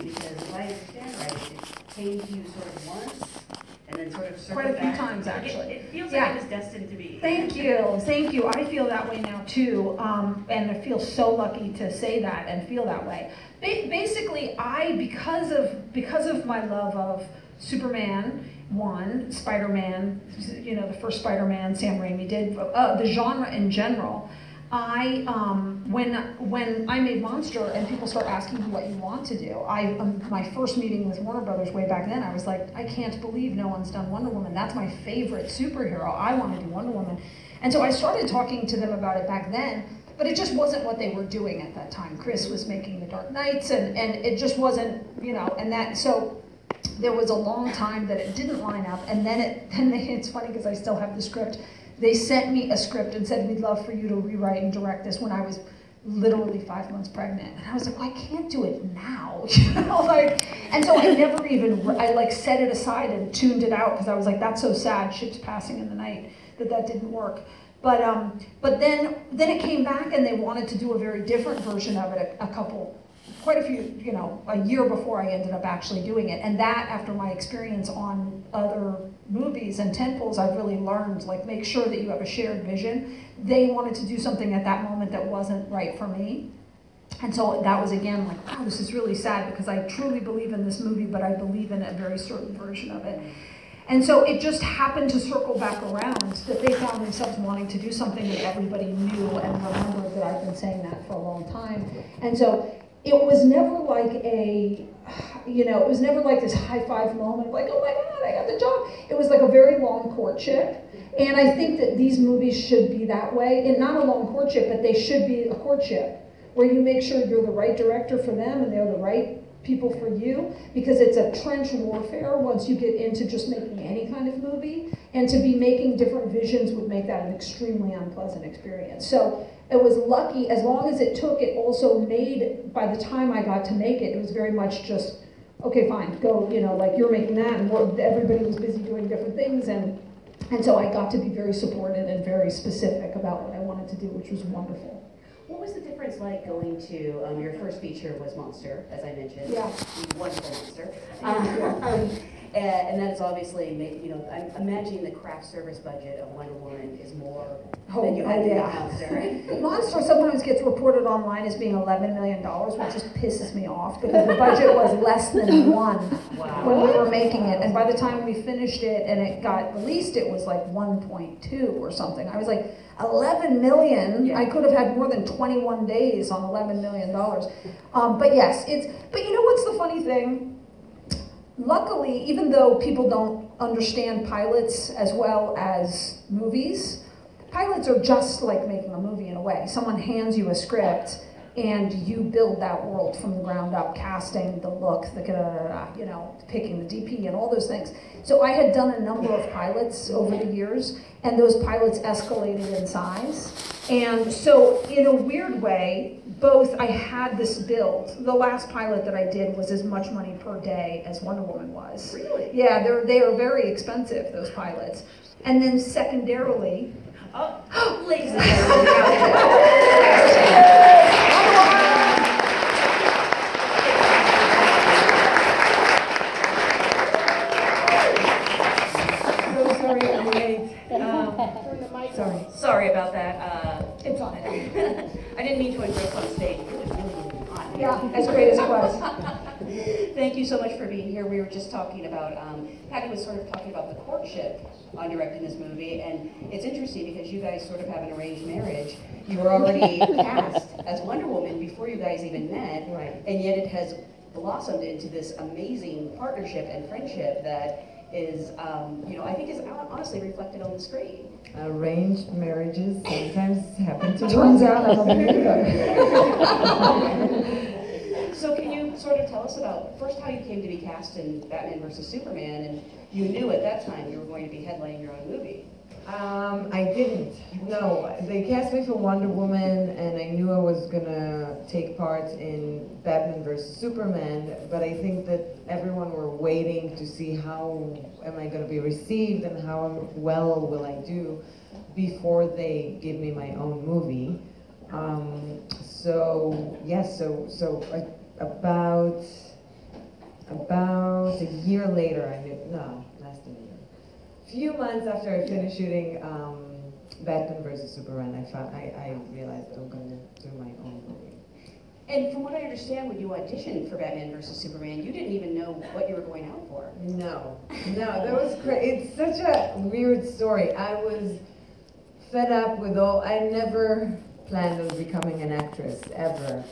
because if I understand right, it came to you sort of once, and then sort of circled quite a few back. times, actually. It feels like it was destined to be. Thank you, thank you. I feel that way now too, and I feel so lucky to say that and feel that way. Basically, because of my love of Superman 1, Spider-Man, you know, the first Spider-Man Sam Raimi did, the genre in general. When I made Monster and people start asking you what you want to do, my first meeting with Warner Brothers way back then, I was like, I can't believe no one's done Wonder Woman. That's my favorite superhero. I want to do Wonder Woman. And so I started talking to them about it back then, but it just wasn't what they were doing at that time. Chris was making The Dark Knights, and it just wasn't, you know, and that, so there was a long time that it didn't line up, and then it's funny because I still have the script. They sent me a script and said, we'd love for you to rewrite and direct this when I was literally 5 months pregnant. And I was like, well, I can't do it now, you know, like, and so I never even, I like set it aside and tuned it out because I was like, that's so sad, ships passing in the night, that didn't work. But then it came back and they wanted to do a very different version of it quite a few, you know, a year before I ended up actually doing it. And that, after my experience on other movies and tentpoles, I've really learned, like, make sure that you have a shared vision. They wanted to do something at that moment that wasn't right for me. And so that was, again, like, wow, this is really sad because I truly believe in this movie, but I believe in a very certain version of it. And so it just happened to circle back around that they found themselves wanting to do something that everybody knew and remembered that I've been saying that for a long time. And so it was never like it was never like this high five moment, like, oh my God, I got the job. It was like a very long courtship. And I think that these movies should be that way. And not a long courtship, but they should be a courtship where you make sure you're the right director for them and they're the right people for you, because it's a trench warfare once you get into just making any kind of movie, and to be making different visions would make that an extremely unpleasant experience. So it was lucky, as long as it took, it also made, by the time I got to make it, it was very much just, okay, fine, go, you know, like, you're making that, and everybody was busy doing different things, and so I got to be very supported and very specific about what I wanted to do, which was wonderful. What was the difference like going to, your first feature was Monster, as I mentioned. Yeah. Wonderful Monster. And that is obviously, you know, I'm imagining the craft service budget of Wonder Woman is more than you had to make Monster, right? Monster sometimes gets reported online as being $11 million, which just pisses me off because the budget was less than $1 when we were making it. And by the time we finished it and it got released, it was like 1.2 or something. I was like, 11 million, yeah. I could have had more than 21 days on $11 million. But yes, but you know what's the funny thing? Luckily, even though people don't understand pilots as well as movies, pilots are just like making a movie in a way. Someone hands you a script and you build that world from the ground up, casting, the look, you know, picking the DP and all those things. So I had done a number of pilots over the years, and those pilots escalated in size. And so in a weird way, both I had this build. The last pilot that I did was as much money per day as Wonder Woman was. Really? Yeah, they are very expensive, those pilots. And then secondarily, ladies and gentlemen, sorry about that. It's on. I didn't mean to interrupt on stage. It was really hot. Yeah, as great as it was. Thank you so much for being here. We were just talking about, Patty was sort of talking about the courtship on directing this movie, and it's interesting because you guys sort of have an arranged marriage. You were already cast as Wonder Woman before you guys even met, right. And yet it has blossomed into this amazing partnership and friendship that is, you know, I think is honestly reflected on the screen. Arranged marriages sometimes happen to Turns out I don't believe it. So can you sort of tell us about first how you came to be cast in Batman vs. Superman, and you knew at that time you were going to be headlining your own movie? I didn't. No, they cast me for Wonder Woman, and I knew I was gonna take part in Batman vs. Superman, but I think that everyone were waiting to see how am I gonna be received and how well will I do before they give me my own movie. So yes, so about a year later, I knew, no, less than a year. A few months after I finished shooting Batman versus Superman, I realized I'm going to do my own movie. And from what I understand, when you auditioned for Batman versus Superman, you didn't even know what you were going out for. No, that was crazy. It's such a weird story. I was fed up with I never planned on becoming an actress, ever.